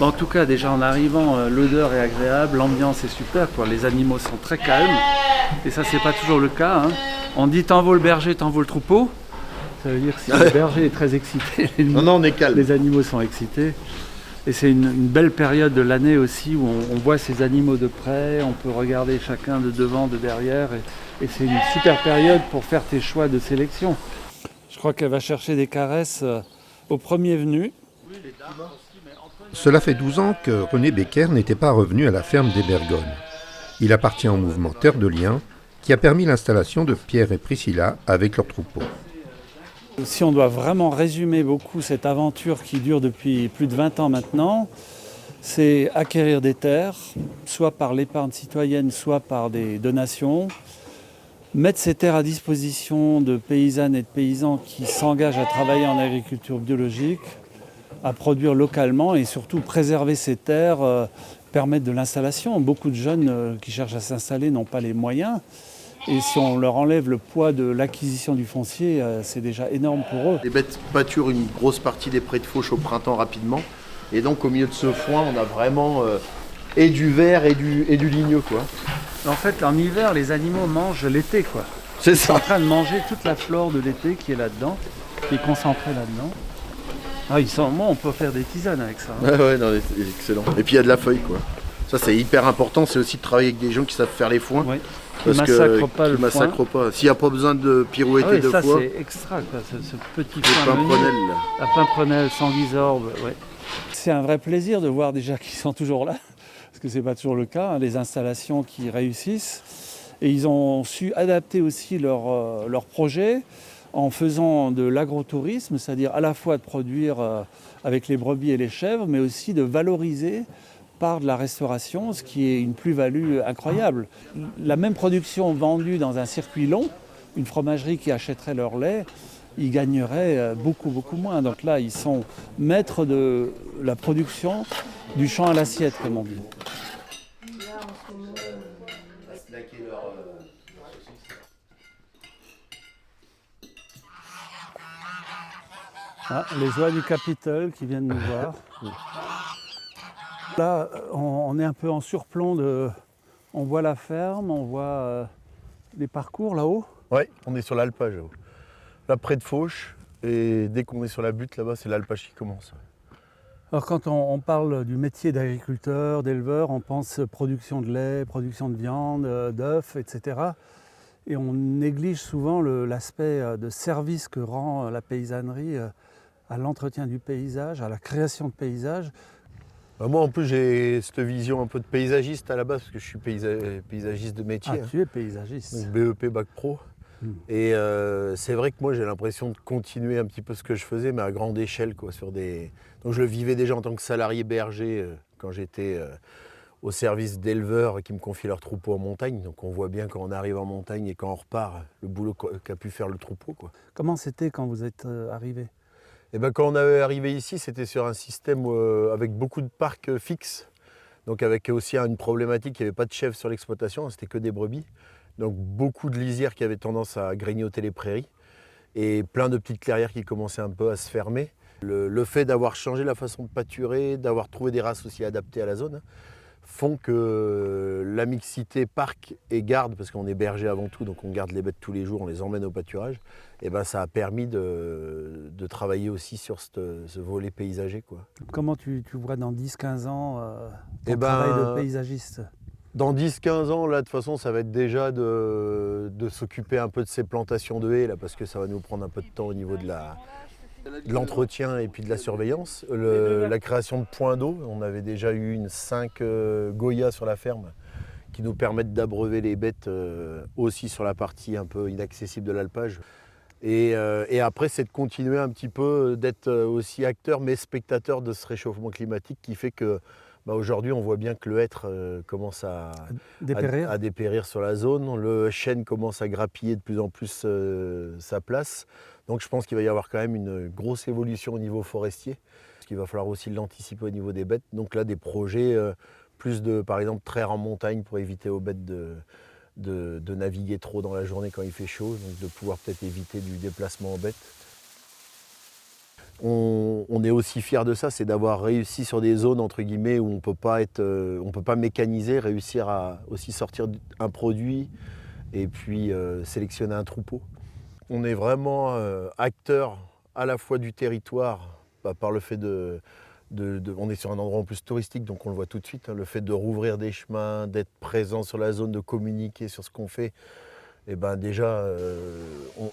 En tout cas, déjà en arrivant, l'odeur est agréable, l'ambiance est super, quoi. Les animaux sont très calmes. Et ça, c'est pas toujours le cas, hein. On dit t'en vaut le berger, t'en vaut le troupeau. Ça veut dire que si le berger est très excité, Non, on est calme. les animaux sont excités. Et c'est une belle période de l'année aussi où on voit ces animaux de près, on peut regarder chacun de devant, de derrière. Et c'est une super période pour faire tes choix de sélection. Je crois qu'elle va chercher des caresses au premier venu. Cela fait 12 ans que René Becker n'était pas revenu à la ferme des Bergones. Il appartient au mouvement Terre de Liens qui a permis l'installation de Pierre et Priscilla avec leur troupeau. Si on doit vraiment résumer beaucoup cette aventure qui dure depuis plus de 20 ans maintenant, c'est acquérir des terres, soit par l'épargne citoyenne, soit par des donations, mettre ces terres à disposition de paysannes et de paysans qui s'engagent à travailler en agriculture biologique, à produire localement et surtout préserver ces terres, permettre de l'installation. Beaucoup de jeunes qui cherchent à s'installer n'ont pas les moyens. Et si on leur enlève le poids de l'acquisition du foncier, c'est déjà énorme pour eux. Les bêtes pâturent une grosse partie des prés de fauche au printemps rapidement. Et donc au milieu de ce foin, on a vraiment et du vert et du ligneux, quoi. En fait, en hiver, les animaux mangent l'été, quoi. C'est Ils sont ça. en train de manger toute la flore de l'été qui est là-dedans, qui est concentrée là-dedans. Ah, on peut faire des tisanes avec ça. Ouais, non, c'est excellent. Et puis il y a de la feuille, quoi. Ça, c'est hyper important. C'est aussi de travailler avec des gens qui savent faire les foins. Oui. Qui ne massacrent pas le foin. Massacrent pas. S'il n'y a pas besoin de pirouetter deux ça fois. c'est extra, quoi, ce petit Le foin menu. pimprenel, là. La pimprenelle, sanguisorbe, ouais. C'est un vrai plaisir de voir déjà qu'ils sont toujours là, parce que c'est pas toujours le cas, hein, les installations qui réussissent. Et ils ont su adapter aussi leur projet en faisant de l'agrotourisme, c'est-à-dire à la fois de produire avec les brebis et les chèvres, mais aussi de valoriser par de la restauration, ce qui est une plus-value incroyable. La même production vendue dans un circuit long, une fromagerie qui achèterait leur lait, ils gagneraient beaucoup moins. Donc là, ils sont maîtres de la production du champ à l'assiette, comme on dit. Ah, les oies du Capitole qui viennent nous voir. Là, on est un peu en surplomb on voit la ferme, on voit les parcours là-haut. Oui, on est sur l'alpage, là près de Fauche, et dès qu'on est sur la butte là-bas, c'est l'alpage qui commence. Alors quand on parle du métier d'agriculteur, d'éleveur, on pense production de lait, production de viande, d'œufs, etc. Et on néglige souvent l'aspect de service que rend la paysannerie à l'entretien du paysage, à la création de paysages. Moi en plus j'ai cette vision un peu de paysagiste à la base, parce que je suis paysagiste de métier. Ah, tu es paysagiste. Donc BEP, Bac Pro. Et c'est vrai que moi j'ai l'impression de continuer un petit peu ce que je faisais, mais à grande échelle, quoi, Donc je le vivais déjà en tant que salarié berger quand j'étais au service d'éleveurs qui me confiaient leurs troupeaux en montagne. Donc on voit bien quand on arrive en montagne et quand on repart, le boulot qu'a pu faire le troupeau, quoi. Comment c'était quand vous êtes arrivé ? Et ben, quand on est arrivé ici, c'était sur un système avec beaucoup de parcs fixes. Donc avec aussi une problématique, il n'y avait pas de chèvres sur l'exploitation, c'était que des brebis. Donc beaucoup de lisières qui avaient tendance à grignoter les prairies et plein de petites clairières qui commençaient un peu à se fermer. Le fait d'avoir changé la façon de pâturer, d'avoir trouvé des races aussi adaptées à la zone, font que la mixité parc et garde, parce qu'on est berger avant tout, donc on garde les bêtes tous les jours, on les emmène au pâturage, et ben ça a permis de travailler aussi sur ce volet paysager, quoi. Comment tu vois dans 10-15 ans ton travail de paysagiste ? Dans 10-15 ans, là, de toute façon, ça va être déjà de s'occuper un peu de ces plantations de haies, là, parce que ça va nous prendre un peu de temps au niveau de l'entretien et puis de la surveillance. La création de points d'eau, on avait déjà eu 5 Goya sur la ferme qui nous permettent d'abreuver les bêtes aussi sur la partie un peu inaccessible de l'alpage. Et après, c'est de continuer un petit peu, d'être aussi acteur mais spectateur de ce réchauffement climatique qui fait que aujourd'hui, on voit bien que le hêtre commence à dépérir sur la zone. Le chêne commence à grappiller de plus en plus sa place. Donc je pense qu'il va y avoir quand même une grosse évolution au niveau forestier. Parce qu'il va falloir aussi l'anticiper au niveau des bêtes. Donc là, des projets plus de, par exemple, traire en montagne pour éviter aux bêtes de naviguer trop dans la journée quand il fait chaud. Donc de pouvoir peut-être éviter du déplacement en bêtes. On est aussi fiers de ça, c'est d'avoir réussi sur des zones entre guillemets où on peut pas mécaniser, réussir à aussi sortir un produit et puis sélectionner un troupeau. On est vraiment acteur à la fois du territoire, par le fait on est sur un endroit en plus touristique, donc on le voit tout de suite, hein, le fait de rouvrir des chemins, d'être présent sur la zone, de communiquer sur ce qu'on fait. Et ben déjà,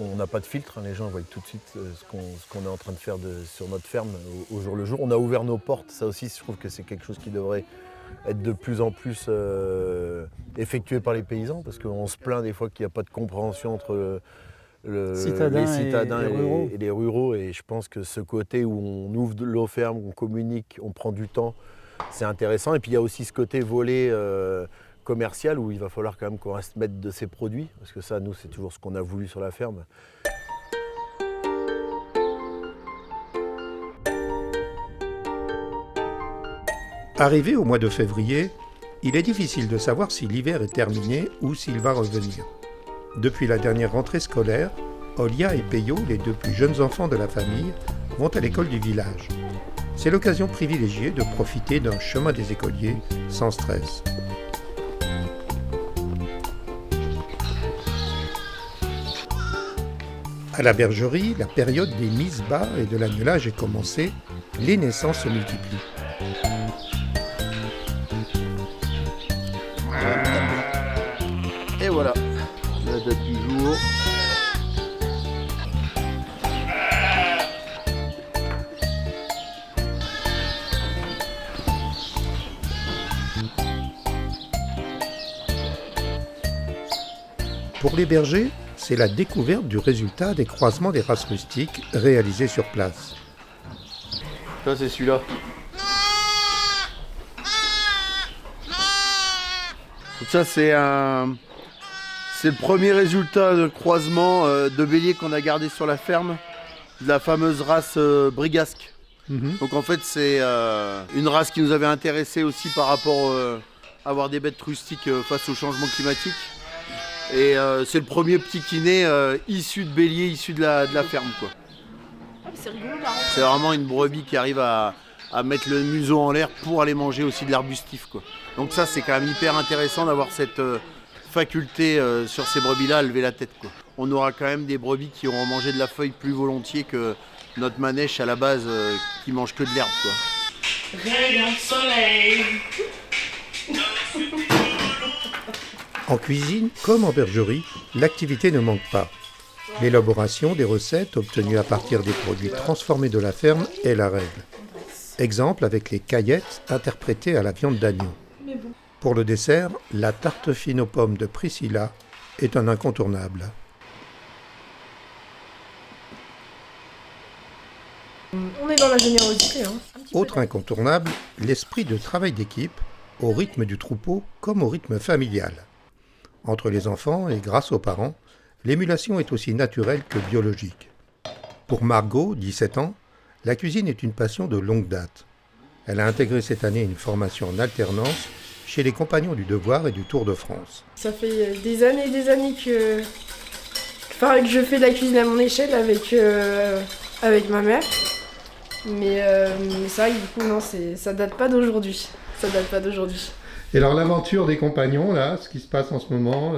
on n'a pas de filtre, hein, les gens voient tout de suite ce qu'on est en train de faire sur notre ferme au jour le jour. On a ouvert nos portes, ça aussi je trouve que c'est quelque chose qui devrait être de plus en plus effectué par les paysans, parce qu'on se plaint des fois qu'il n'y a pas de compréhension entre les citadins et les ruraux. Et je pense que ce côté où on ouvre nos fermes, on communique, on prend du temps, c'est intéressant. Et puis il y a aussi ce côté volet commercial où il va falloir quand même qu'on reste maître de ses produits, parce que ça, nous, c'est toujours ce qu'on a voulu sur la ferme. Arrivé au mois de février, il est difficile de savoir si l'hiver est terminé ou s'il va revenir. Depuis la dernière rentrée scolaire, Olia et Peyo, les 2 plus jeunes enfants de la famille, vont à l'école du village. C'est l'occasion privilégiée de profiter d'un chemin des écoliers sans stress. À la bergerie, la période des mises bas et de l'agnelage est commencée, les naissances se multiplient. Et voilà, la date du jour. Pour les bergers, c'est la découverte du résultat des croisements des races rustiques réalisés sur place. Ça, c'est celui-là. Donc ça, c'est le premier résultat de croisement de bélier qu'on a gardé sur la ferme, de la fameuse race brigasque. Donc en fait, c'est une race qui nous avait intéressé aussi par rapport à avoir des bêtes rustiques face au changement climatique. Et c'est le premier petit kiné issu de bélier, issu de la ferme, quoi. C'est rigolo, c'est vraiment une brebis qui arrive à mettre le museau en l'air pour aller manger aussi de l'arbustif, quoi. Donc ça, c'est quand même hyper intéressant d'avoir cette faculté sur ces brebis-là à lever la tête, quoi. On aura quand même des brebis qui auront mangé de la feuille plus volontiers que notre manèche à la base qui mange que de l'herbe, quoi. Rayon de soleil. En cuisine, comme en bergerie, l'activité ne manque pas. L'élaboration des recettes obtenues à partir des produits transformés de la ferme est la règle. Exemple avec les caillettes interprétées à la viande d'agneau. Pour le dessert, la tarte fine aux pommes de Priscilla est un incontournable. On est dans la générosité. Autre incontournable, l'esprit de travail d'équipe, au rythme du troupeau comme au rythme familial. Entre les enfants et grâce aux parents, l'émulation est aussi naturelle que biologique. Pour Margot, 17 ans, la cuisine est une passion de longue date. Elle a intégré cette année une formation en alternance chez les Compagnons du Devoir et du Tour de France. Ça fait des années que je fais de la cuisine à mon échelle avec ma mère. Mais c'est vrai que du coup, non, ça date pas d'aujourd'hui. Et alors l'aventure des Compagnons, là, ce qui se passe en ce moment,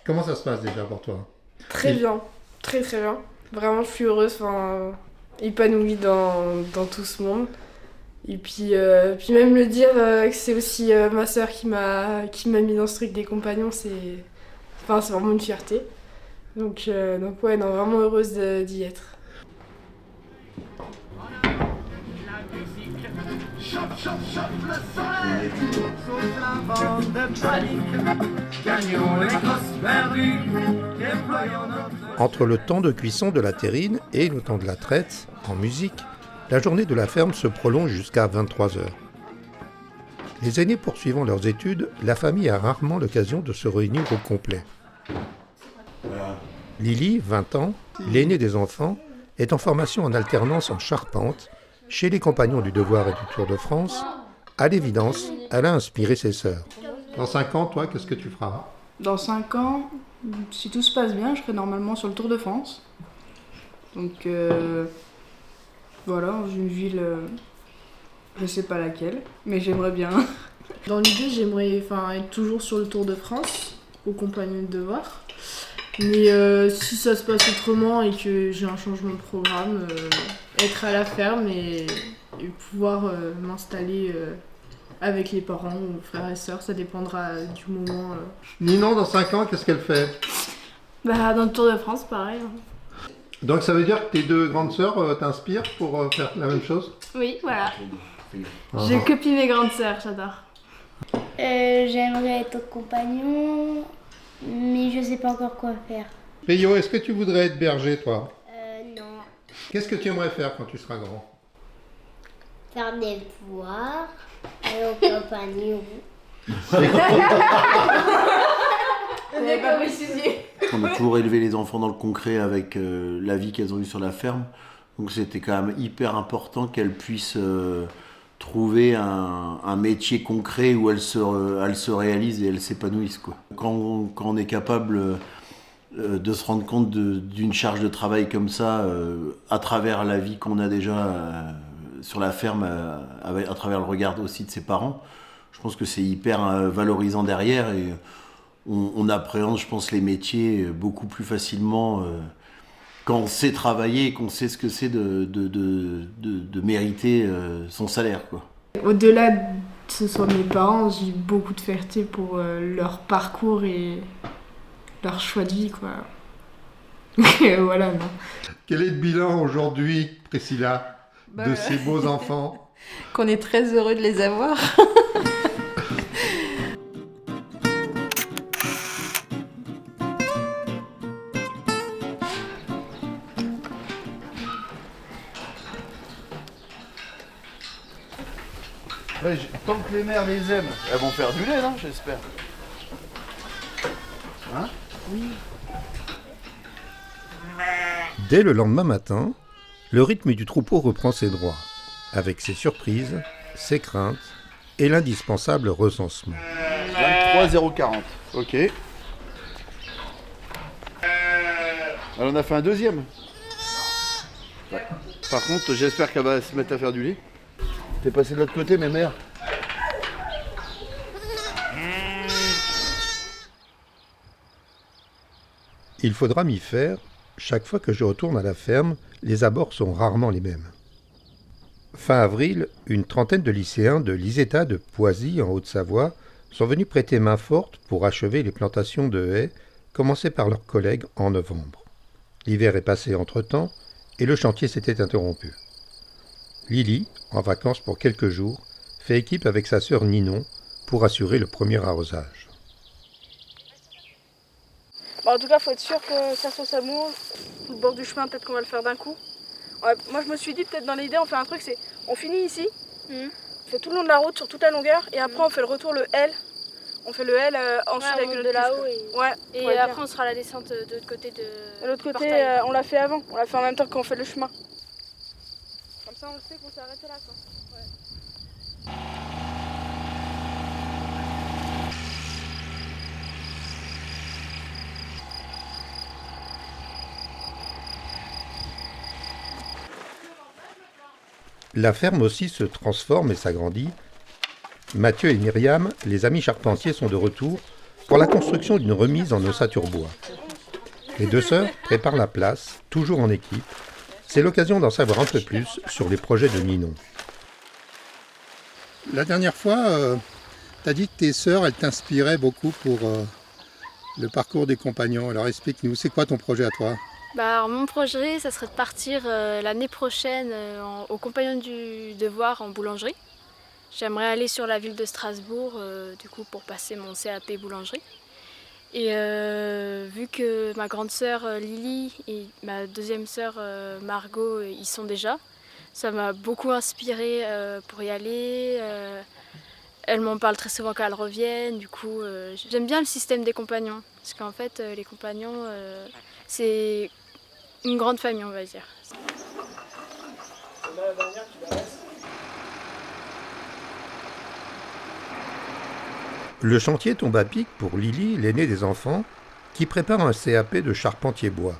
comment ça se passe déjà pour toi ? Très bien, très très bien. Vraiment, je suis heureuse, épanouie dans tout ce monde. Et puis même le dire que c'est aussi ma sœur qui m'a mis dans ce truc des Compagnons, c'est vraiment une fierté. Donc ouais, non, vraiment heureuse d'y être. Entre le temps de cuisson de la terrine et le temps de la traite, en musique, la journée de la ferme se prolonge jusqu'à 23h. Les aînés poursuivant leurs études, la famille a rarement l'occasion de se réunir au complet. Lily, 20 ans, l'aînée des enfants, est en formation en alternance en charpente chez les Compagnons du Devoir et du Tour de France. À l'évidence, elle a inspiré ses sœurs. Dans 5 ans, toi, qu'est-ce que tu feras ? Dans 5 ans, si tout se passe bien, je serai normalement sur le Tour de France. Donc Voilà, dans une ville, je sais pas laquelle, mais j'aimerais bien. Dans l'idée, j'aimerais être toujours sur le Tour de France, aux compagnons de devoir. Mais si ça se passe autrement et que j'ai un changement de programme, être à la ferme et pouvoir m'installer avec les parents ou frères et sœurs, ça dépendra du moment. Ninon, dans 5 ans, qu'est-ce qu'elle fait? Dans le Tour de France, pareil. Donc ça veut dire que tes 2 grandes sœurs t'inspirent pour faire la même chose? Oui, voilà. Je copie mes grandes sœurs, j'adore. J'aimerais être compagnon, mais je sais pas encore quoi faire. Rio, est-ce que tu voudrais être berger, toi? Non. Qu'est-ce que tu aimerais faire quand tu seras grand? Faire des devoirs, aller au compagnon. On a toujours élevé les enfants dans le concret avec la vie qu'elles ont eue sur la ferme. Donc c'était quand même hyper important qu'elles puissent trouver un métier concret où elles se réalisent et elles s'épanouissent, quoi. Quand on est capable de se rendre compte d'une charge de travail comme ça, à travers la vie qu'on a déjà sur la ferme, à travers le regard aussi de ses parents, je pense que c'est hyper valorisant derrière et on appréhende, je pense, les métiers beaucoup plus facilement quand on sait travailler et qu'on sait ce que c'est de mériter son salaire, quoi. Au-delà que ce soit mes parents, j'ai beaucoup de fierté pour leur parcours et leur choix de vie, quoi. Et voilà, non. Quel est le bilan aujourd'hui, Priscilla, de ces beaux enfants? Qu'on est très heureux de les avoir. Tant que les mères les aiment, elles vont faire du lait, non, j'espère. Hein? Oui. Dès le lendemain matin, le rythme du troupeau reprend ses droits, avec ses surprises, ses craintes et l'indispensable recensement. 23 040. Ok. Alors on a fait un deuxième. Ouais. Par contre, j'espère qu'elle va se mettre à faire du lait. T'es passé de l'autre côté, mes mères. Il faudra m'y faire. Chaque fois que je retourne à la ferme, les abords sont rarement les mêmes. Fin avril, une trentaine de lycéens de l'ISETA de Poisy, en Haute-Savoie, sont venus prêter main forte pour achever les plantations de haies commencées par leurs collègues en novembre. L'hiver est passé entre-temps et le chantier s'était interrompu. Lily, en vacances pour quelques jours, fait équipe avec sa sœur Ninon pour assurer le premier arrosage. En tout cas, il faut être sûr que ça soit ça mou. Le bord du chemin, peut-être qu'on va le faire d'un coup. Ouais, moi, je me suis dit, peut-être dans l'idée, on fait un truc, c'est on finit ici, on fait tout le long de la route sur toute la longueur, et après on fait le retour, le L. On fait le L ensuite avec le de là-haut. Et après, on sera à la descente de l'autre côté de. De l'autre côté, on l'a fait avant. On l'a fait en même temps qu'on fait le chemin. Comme ça, on sait qu'on s'est arrêté là, quoi. Ouais. La ferme aussi se transforme et s'agrandit. Mathieu et Myriam, les amis charpentiers, sont de retour pour la construction d'une remise en ossature bois. Les 2 sœurs préparent la place, toujours en équipe. C'est l'occasion d'en savoir un peu plus sur les projets de Ninon. La dernière fois, tu as dit que tes sœurs, elles t'inspiraient beaucoup pour le parcours des compagnons. Alors explique-nous, c'est quoi ton projet à toi ? Alors, mon projet, ça serait de partir l'année prochaine au Compagnon du Devoir en boulangerie. J'aimerais aller sur la ville de Strasbourg du coup, pour passer mon CAP boulangerie. Et vu que ma grande sœur Lily et ma deuxième sœur Margot y sont déjà, ça m'a beaucoup inspirée pour y aller. Elles m'en parlent très souvent quand elles reviennent. Du coup, j'aime bien le système des compagnons. Parce qu'en fait, les compagnons, c'est une grande famille, on va dire. Le chantier tombe à pic pour Lily, l'aînée des enfants, qui prépare un CAP de charpentier bois.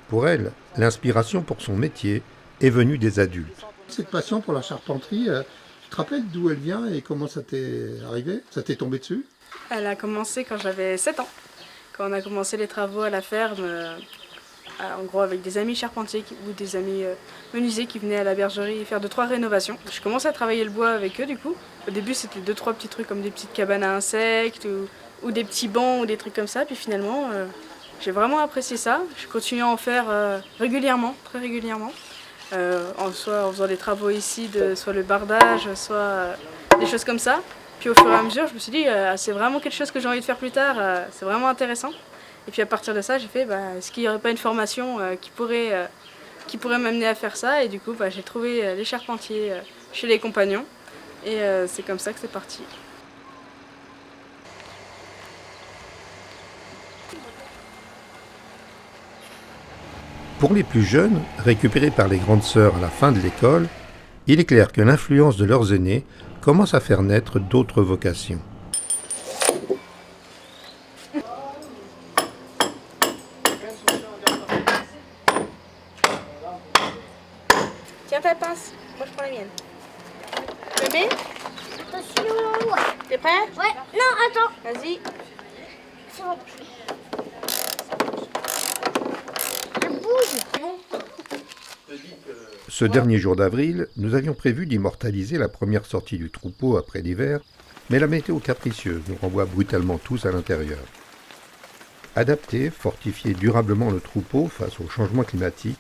Pour elle, l'inspiration pour son métier est venue des adultes. Cette passion pour la charpenterie, tu te rappelles d'où elle vient et comment ça t'est arrivé? Ça t'est tombé dessus? Elle a commencé quand j'avais 7 ans, quand on a commencé les travaux à la ferme, en gros avec des amis charpentiers ou des amis menuisiers qui venaient à la bergerie faire 2-3 rénovations. Je commençais à travailler le bois avec eux du coup. Au début c'était 2-3 petits trucs comme des petites cabanes à insectes ou des petits bancs ou des trucs comme ça. Puis finalement j'ai vraiment apprécié ça. Je continue à en faire régulièrement, très régulièrement. Soit en faisant des travaux ici, soit le bardage, soit des choses comme ça. Puis au fur et à mesure, je me suis dit, c'est vraiment quelque chose que j'ai envie de faire plus tard, c'est vraiment intéressant. Et puis à partir de ça, j'ai fait, est-ce qu'il n'y aurait pas une formation qui pourrait m'amener à faire ça? Et du coup, j'ai trouvé les charpentiers chez les compagnons. Et c'est comme ça que c'est parti. Pour les plus jeunes, récupérés par les grandes sœurs à la fin de l'école, il est clair que l'influence de leurs aînés commence à faire naître d'autres vocations. Tiens ta pince, moi je prends la mienne. Bébé, Attention. t'es prêt? Ouais, non, attends. Vas-y. C'est bon. Je bouge. Ce dernier jour d'avril, nous avions prévu d'immortaliser la première sortie du troupeau après l'hiver, mais la météo capricieuse nous renvoie brutalement tous à l'intérieur. Adapter, fortifier durablement le troupeau face au changement climatique,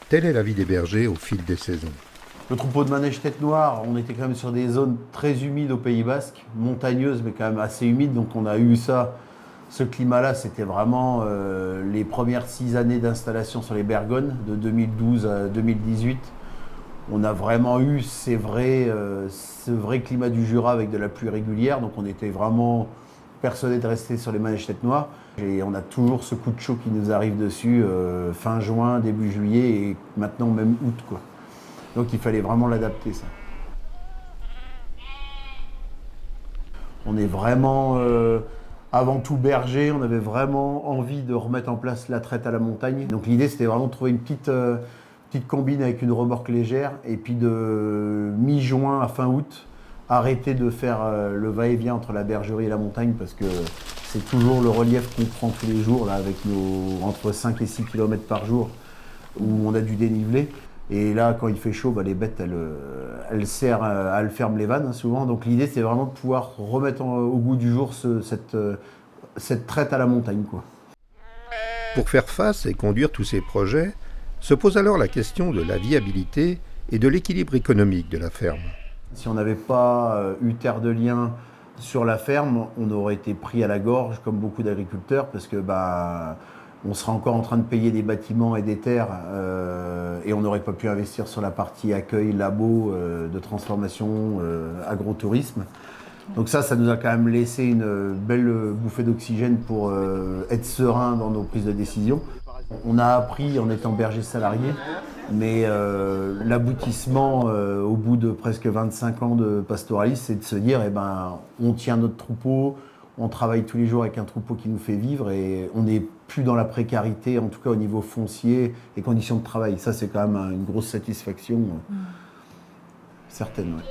telle est la vie des bergers au fil des saisons. Le troupeau de manège tête noire, on était quand même sur des zones très humides au Pays Basque, montagneuses mais quand même assez humides, donc on a eu ça. Ce climat-là, c'était vraiment les premières 6 années d'installation sur les Bergones, de 2012 à 2018. On a vraiment eu ce vrai climat du Jura avec de la pluie régulière, donc on était vraiment persuadés de rester sur les manèges tête noire. Et on a toujours ce coup de chaud qui nous arrive dessus fin juin, début juillet et maintenant même août, quoi. Donc il fallait vraiment l'adapter, ça. On est vraiment... avant tout berger, on avait vraiment envie de remettre en place la traite à la montagne. Donc l'idée c'était vraiment de trouver une petite combine avec une remorque légère et puis de mi-juin à fin août, arrêter de faire le va-et-vient entre la bergerie et la montagne parce que c'est toujours le relief qu'on prend tous les jours là, avec nos entre 5 et 6 km par jour où on a du dénivelé. Et là, quand il fait chaud, les bêtes, elles ferment les vannes souvent. Donc l'idée, c'est vraiment de pouvoir remettre au goût du jour cette traite à la montagne, quoi. Pour faire face et conduire tous ces projets, se pose alors la question de la viabilité et de l'équilibre économique de la ferme. Si on n'avait pas eu terre de liens sur la ferme, on aurait été pris à la gorge, comme beaucoup d'agriculteurs, parce que on serait encore en train de payer des bâtiments et des terres et on n'aurait pas pu investir sur la partie accueil, labo, de transformation, agrotourisme. Donc ça nous a quand même laissé une belle bouffée d'oxygène pour être serein dans nos prises de décision. On a appris en étant berger salarié, mais l'aboutissement au bout de presque 25 ans de pastoralisme, c'est de se dire on tient notre troupeau, on travaille tous les jours avec un troupeau qui nous fait vivre et on n'est plus dans la précarité, en tout cas au niveau foncier et conditions de travail. Ça, c'est quand même une grosse satisfaction certaine. Ouais.